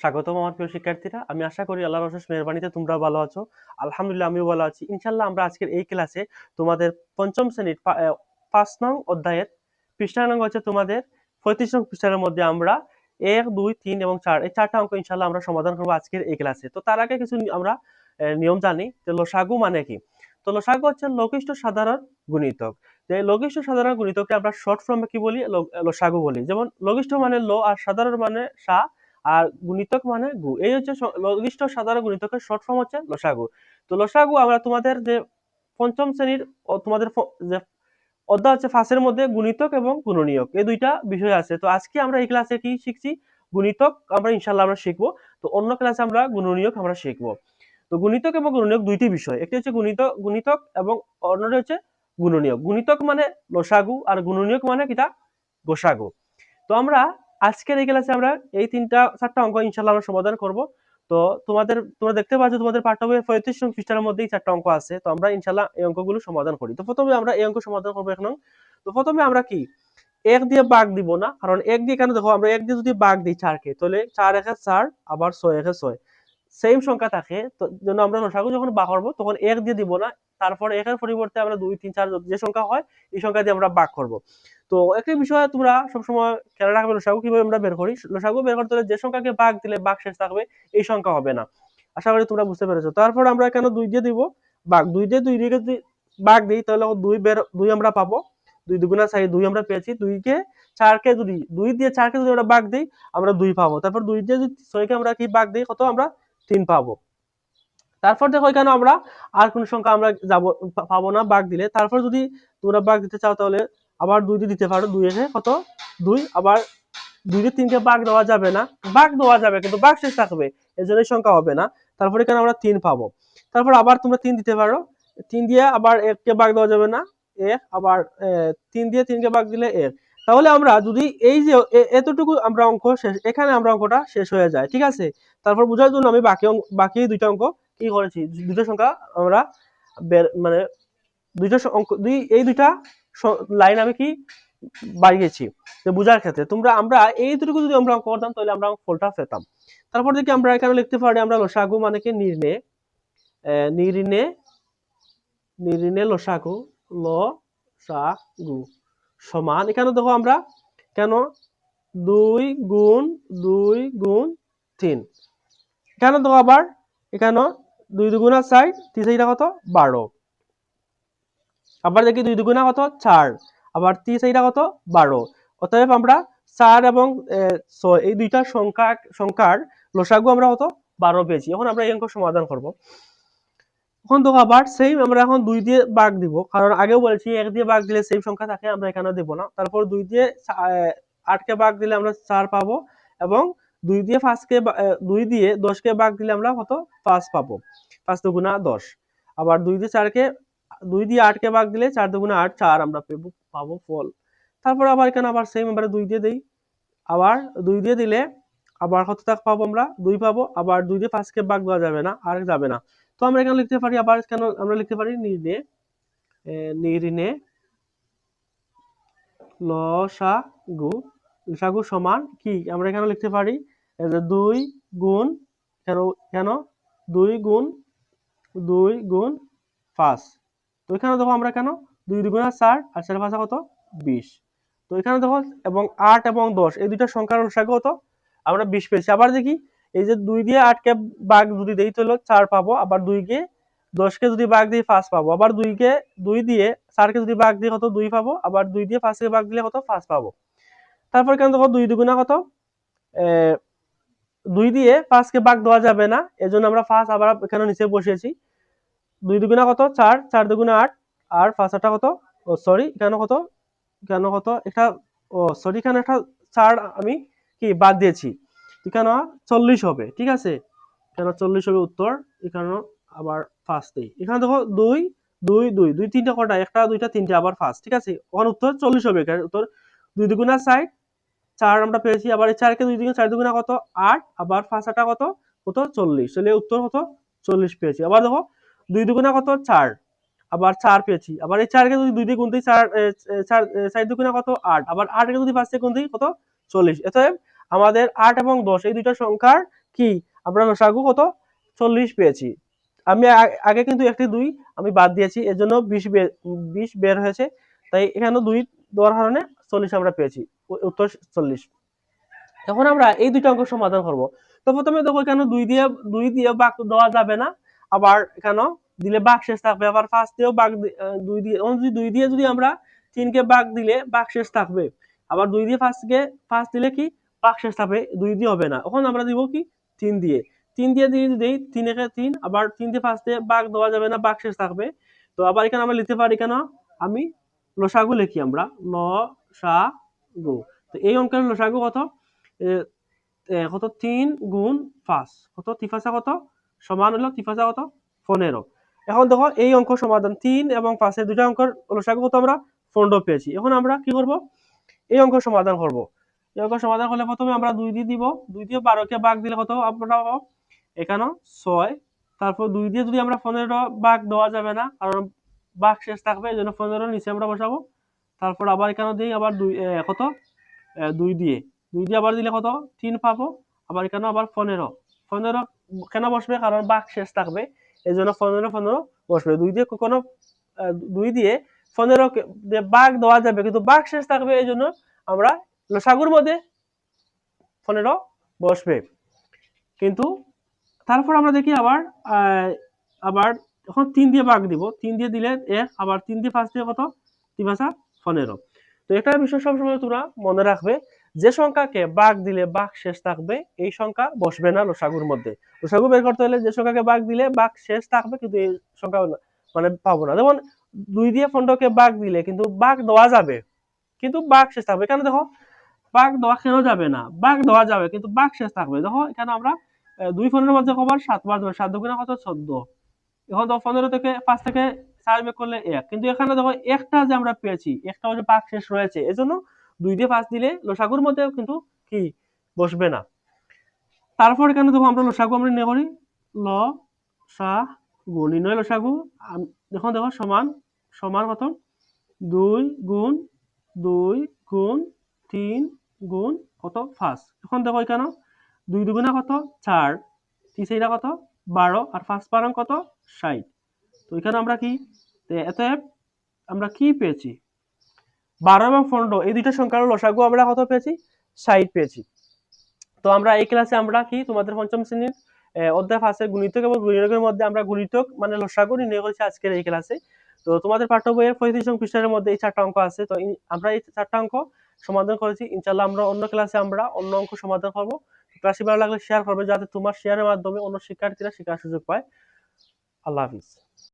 স্বাগতম আমার প্রিয় শিক্ষার্থীরা। আমি আশা করি আল্লাহর অশেষ মেহেরবানিতে তোমরা ভালো আছো। আলহামদুলিল্লাহ আমিও ভালো আছি। ইনশাআল্লাহ আমরা আজকের এই ক্লাসে তোমাদের পঞ্চম শ্রেণীর ৫ নং অধ্যায়ের পৃষ্ঠা নং হচ্ছে তোমাদের ৩৫ নং পৃষ্ঠার মধ্যে আমরা ১, ২, ৩ এবং ৪ এই ৪টা অঙ্ক ইনশাআল্লাহ আমরা সমাধান করব আজকের এই ক্লাসে। তো তার আগে কিছু আমরা নিয়ম জানি যে লসাগু মানে কি? তো লসাগু হচ্ছে লঘিষ্ঠ সাধারণ গুণিতক। যে লঘিষ্ঠ সাধারণ গুণিতককে আমরা শর্ট ফর্মে কি বলি? লসাগু বলি। যেমন লঘিষ্ঠ মানে ল আর সাধারণ মানে সা আর গুণিতক মানে গু। এই হচ্ছে লঘিষ্ঠ সাধারণ গুণিতকের শর্ট ফর্ম হচ্ছে লসাগু। তো লসাগু আমরা তোমাদের যে পঞ্চম শ্রেণীর তোমাদের যে অধ্যায় হচ্ছে ফাঁসের মধ্যে গুণিতক এবং গুণনীয়ক এই দুইটা বিষয় আছে। তো আজকে আমরা এই ক্লাসে কি শিখছি? গুণিতক আমরা ইনশাল্লাহ আমরা শিখবো। তো অন্য ক্লাসে আমরা গুণনীয়ক আমরা শিখবো। তো গুণিতক এবং গুণনীয়ক দুইটি বিষয়। একটি হচ্ছে গুণিতক এবং অন্যটি হচ্ছে গুণনীয়ক। গুণিতক মানে লসাগু আর গুণনীয়ক মানে কিটা? গোসাগু। তো আমরা আজকের এই ক্লাসে আমরা এই ৪টা অঙ্ক ইনশাআল্লাহ আমরা সমাধান করব। তো তোমরা দেখতে পাচ্ছ তোমাদের পাঠ্য বইয়ের ৩৫ নং পৃষ্ঠার মধ্যেই ৪টা অঙ্ক আছে। তো আমরা ইনশাআল্লাহ এই অঙ্কগুলো সমাধান করি। তো প্রথমে আমরা এই অঙ্ক সমাধান করব এখন। তো প্রথমে আমরা কি ১ দিয়ে ভাগ দিব না, কারণ ১ দিয়ে কেন দেখো আমরা ১ দিয়ে যদি ভাগ দিই ৪ কে তাহলে ৪ একে ৪ আবার ৬ একে ৬ সেম সংখ্যা থাকে। তো জন্য আমরা লসাগু যখন ভাগ করব তখন ১ দিয়ে দিব না, তারপর ১ এর পরিবর্তে আমরা ২ ৩ ৪ যে সংখ্যা হয় এই সংখ্যা দিয়ে আমরা ভাগ করব। তো একটি বিষয় তোমরা সবসময় খেয়াল রাখবে, লসাগু কিভাবে আমরা বের করি। লসাগু বের করতে হলে যে সংখ্যাকে ভাগ দিলে ভাগ শেষ থাকবে এই সংখ্যা হবে না। আশা করি তোমরা বুঝতে পেরেছো। তারপর আমরা কেন ২ দিয়ে দিব ভাগ, ২ দিয়ে ২ দিকে যদি ভাগ দিই তাহলে ২ আমরা পাবো। ২ দুগুণা ৪ ২ আমরা পেয়েছি। ২ কে ৪ কে যদি ২ দিয়ে ৪ কে যদি আমরা ভাগ দিই আমরা ২ পাবো। তারপর ২ দিয়ে যদি ৬ কে আমরা কি ভাগ দিই কত আমরা ৩ পাবো। তারপর দেখো এখানে আমরা আর কোন সংখ্যা আমরা পাবো না ভাগ দিলে। তারপর যদি তোমরা ভাগ দিতে চাও তাহলে আবার ২ দিয়ে দিতে পারো। ২ একে কত ২, আবার ২ দিয়ে ৩ কে ভাগ দেওয়া যাবে না। ভাগ দেওয়া যাবে কিন্তু ভাগ শেষ থাকবে। এজন্য এই সংখ্যা হবে না। তারপর এখানে আমরা ৩ পাবো। তারপর আবার তোমরা ৩ দিতে পারো। ৩ দিয়ে আবার ১ কে ভাগ দেওয়া যাবে না। ১ আবার ৩ দিয়ে ৩ কে ভাগ দিলে ১। তাহলে আমরা যদি এই যে এতটুকু আমরা অঙ্ক শেষ, এখানে আমরা অঙ্কটা শেষ হয়ে যায়। ঠিক আছে? তারপর বোঝার জন্য আমি বাকি দুইটা অঙ্ক কি করেছি? দুইটা সংখ্যা আমরা মানে দুইটা অঙ্ক এই দুইটা লাইন আমি কি বাড়িয়েছি বোঝার ক্ষেত্রে। আমরা এইটুকু যদি আমরা অঙ্ক করতাম তাহলে আমরা ফলটা পেতাম। তারপর দেখি আমরা এখানে লিখতে পারি আমরা লসাগু মানে কি নির্ণে লসাগু লসাগু সমান এখানে দেখো আমরা কেন ২ গুণ ২ গুণ ৩ এখানে দেখো আবার এখানে ২ দুগুণা ৪ ৩ চারিটা কত ১২। আবার দেখি ২ দুগুণা কত ৪, আবার ৩ চারিটা কত ১২। অতএব আমরা ৪ এবং ৬ এই দুইটা সংখ্যার লসাগু আমরা কত ১২ পেয়েছি। এখন আমরা এই অঙ্ক সমাধান করব। এখন দেখো আবার সেম আমরা এখন ২ দিয়ে ভাগ দিব, কারণ আগেও বলেছি ১ দিয়ে ভাগ দিলে সেম সংখ্যা থাকে, আমরা এখানে দেব না। তারপর ২ দিয়ে ৮ কে ভাগ দিলে আমরা ৪ পাবো এবং ২ দিয়ে ৫ কে ২ দিয়ে ১০ কে ভাগ দিলে আমরা কত ৫ পাবো। ৫ দুগুণা ১০। আবার ২ দিয়ে ৪ কে ২ দিয়ে ৮ কে ভাগ দিলে ৪ দুগুণা ৮ ৪ আমরা পাবো ফল। তারপর আবার এখানে আবার সেম আমরা ২ দিয়ে দেই। আবার ২ দিয়ে দিলে আবার কত পাবো আমরা ২ পাবো। আবার ২ দিয়ে ৫ কে ভাগ দেওয়া যাবে না, আর যাবে না। তো আমরা এখানে লিখতে পারি আবার কেন আমরা লিখতে পারি নির্ণে লসাগু লসাগু সমান কি আমরা এখানে লিখতে পারি ২ গুণ কেন ২ গুণ ৫। তো এখানে দেখো আমরা কেন ২ দুগুণা ৪ আর ৪ ৫ কত ২০। তো এখানে দেখো এবং ৮ এবং ১০ এই দুইটা সংখ্যার লসাগু কত আমরা ২০ পেয়েছি। আবার দেখি এই যে ২ দিয়ে ৮ কে ভাগ যদি দেই তাহলে ৪ পাবো। আবার ২ কে ১০ কে যদি ভাগ দিই ৫ পাবো। আবার ২ দিয়ে ৪ কে যদি ভাগ দিই কত ২ পাবো। আবার ২ দিয়ে ৫ কে ভাগ দিলে কত ৫ পাবো। তারপর এখানে দেখো ২ দুগুণা কত ২ দিয়ে ৫ কে ভাগ দেওয়া যাবে না, এজন্য আমরা ৫ আবার এখানে নিচে বসিয়েছি। ২ দুগুণা কত ৪, ৪ দুগুণা ৮ আর ৫ আটা কত সরি এখানে কত এটা সরি এখানে একটা ৪ আমি কি বাদ দিয়েছি, এখানে ৪০ হবে। ঠিক আছে, এখানে ৪০ হবে উত্তর। এখানে আবার ৫ দেই। এখানে দেখো ২ ২ ২ ২ তিনটা কটা একটা দুইটা তিনটা আবার ৫। ঠিক আছে, ওখানে উত্তর ৪০ হবে। এখানে উত্তর ২ দুগুণা ৬০ ৪ আমরা পেয়েছি। আবার এই ৪ কে ২ দিয়ে ৪ দুগুণা কত ৮, আবার ৫ আটা কত ৪০। তাহলে উত্তর কত ৪০ পেয়েছি। আবার দেখো ২ দুগুণা কত ৪, আবার ৪ পেয়েছি। আবার এই ৪ কে যদি ২ দিয়ে গুণ দিই ৪ দুগুণা কত ৮, আবার ৮ কে যদি ৫ দিয়ে গুণ দিই কত ৪০। অতএব আমাদের ৮ এবং ১০ এই দুইটা সংখ্যার কি আমরা লসাগু কত 40 পেয়েছি। আমি আগে কিন্তু একটি 2 আমি বাদ দিয়েছি, এর জন্য 20 বের হয়েছে। তাই এখানে 2 দেওয়ার কারণে 40 আমরা পেয়েছি, উত্তর 40। এখন আমরা এই দুইটা অঙ্ক সমাধান করব। তো প্রথমে দেখো এখানে 2 দিয়ে ভাগ দেওয়া যাবে না, আবার এখানে দিলে ভাগ শেষ থাকবে, আবার 5 দিয়েও ভাগ 2 দিয়ে, 2 দিয়ে যদি আমরা 3 কে ভাগ দিলে ভাগ শেষ থাকবে, আবার 2 দিয়ে 5 দিলে কি ভাগ শেষ থাকবে, 2 দিয়ে হবে না। এখন আমরা দিব কি 3 দিয়ে, 3 দিয়ে দিয়ে দেই 3 একে 3, আবার 3 দিয়ে 5 দিয়ে ভাগ দেওয়া যাবে না, ভাগ শেষ থাকবে। তো আবার এখানে আমরা লিখতে পারি কেন, আমি লসাগু লিখি আমরা লসাগু। তো এই অঙ্কের লসাগু কত, কত 3 গুণ 5, কত 3 কত সমান হলো 3 কত 15। এখন দেখো এই অঙ্ক সমাধান 3 এবং 5 এর দুইটা অঙ্কের লসাগু কত আমরা 15 পেয়েছি। এখন আমরা কি করব, এই অঙ্ক সমাধান করব। এই অঙ্ক সমাধান করলে প্রথমে আমরা 2 দিয়ে দিব, 2 দিয়ে 12 কে ভাগ দিলে কত আমরা পাবো এখানে 6। তারপর 2 দিয়ে যদি আমরা 15 ভাগ দেওয়া যাবে না, কারণ ভাগ শেষ থাকবে, এই জন্য 15 নিচে আমরা বসাবো। তারপর আবার এখানে দিই আবার 2 কত 2 দিয়ে, 2 দিয়ে আবার দিলে কত 3 পাবো, আবার এখানে আবার 15 কেন বসবে, কারণ ভাগ শেষ থাকবে, এই জন্য 15 বসবে। 2 দিয়ে কখনো 2 দিয়ে 15 ভাগ দেওয়া যাবে, কিন্তু ভাগ শেষ থাকবে, এই জন্য আমরা লসাগুর মধ্যে 15 বসবে। কিন্তু তারপর আমরা দেখি আবার আবার এখন 3 দিয়ে ভাগ দিব, 3 দিয়ে দিলে 1, আবার 3 দিয়ে 5 দিয়ে কত 3 15। তো একটা বিষয় সবসময় তোমরা মনে রাখবে, যে সংখ্যাকে ভাগ দিলে ভাগ শেষ থাকবে এই সংখ্যা বসবে না লসাগুর মধ্যে। লসাগু বের করতে হলে যে সংখ্যাকে ভাগ দিলে ভাগ শেষ থাকবে, কিন্তু এই সংখ্যা মানে পাবো না। যেমন 2 দিয়ে 15 ভাগ দিলে কিন্তু ভাগ দেওয়া যাবে, কিন্তু ভাগ শেষ থাকবে। এখানে দেখো ভাগ দেওয়া কেন যাবে না, ভাগ দেওয়া যাবে কিন্তু ভাগ শেষ থাকবে। দেখো এখানে আমরা 2 15 মধ্যে কবার 7 বার দেবো, 7 দুগুণে কত 14। এখন দেখো 15 থেকে 5 থেকে 4 বিয়োগ করলে 1, কিন্তু এখানে দেখো একটা যে আমরা পেয়েছি, একটা হচ্ছে ভাগ শেষ রয়েছে, এজন্য 2 দিয়ে 5 দিলে লসাগুর মধ্যে কিন্তু কি বসবে না। তারপর এখানে দেখো আমরা লসাগু আমরা নির্ণয় করি, ল সা গু, নির্ণয় লসাগু দেখো দেখো সমান সমান কত 2 গুণ 2 গুণ 3 গুণ কত 5। এখন দেখো এখানে 2 দুগুণে কত 4, 3 কত 12, আর 5 বারং কত 60। তো এখানে আমরা কি অতএব আমরা কি পেয়েছি, 12 এবং 15 এই দুইটা সংখ্যার লসাগু আমরা কত পেয়েছি 60 পেয়েছি। তো আমরা এই ক্লাসে আমরা কি তোমাদের পঞ্চম শ্রেণীর অধ্যায় 5 এর গুণিতক এবং গুণনীয়কের মধ্যে আমরা গুণিতক মানে লসাগু নির্ণয় করেছি আজকের এই ক্লাসে। তো তোমাদের পাঠ্য বইয়ের 35 নং পৃষ্ঠার মধ্যে এই 4টা অঙ্ক আছে। তো আমরা এই 4টা অঙ্ক সমাধান করেছি। ইনশাআল্লাহ আমরা অন্য ক্লাসে আমরা অন্য অঙ্ক সমাধান করব। ক্লাসটি ভালো লাগলে শেয়ার করবে, যাতে তোমার শেয়ারের মাধ্যমে অন্য শিক্ষার্থীরা শেখার সুযোগ পায়। আল্লাহ হাফিজ।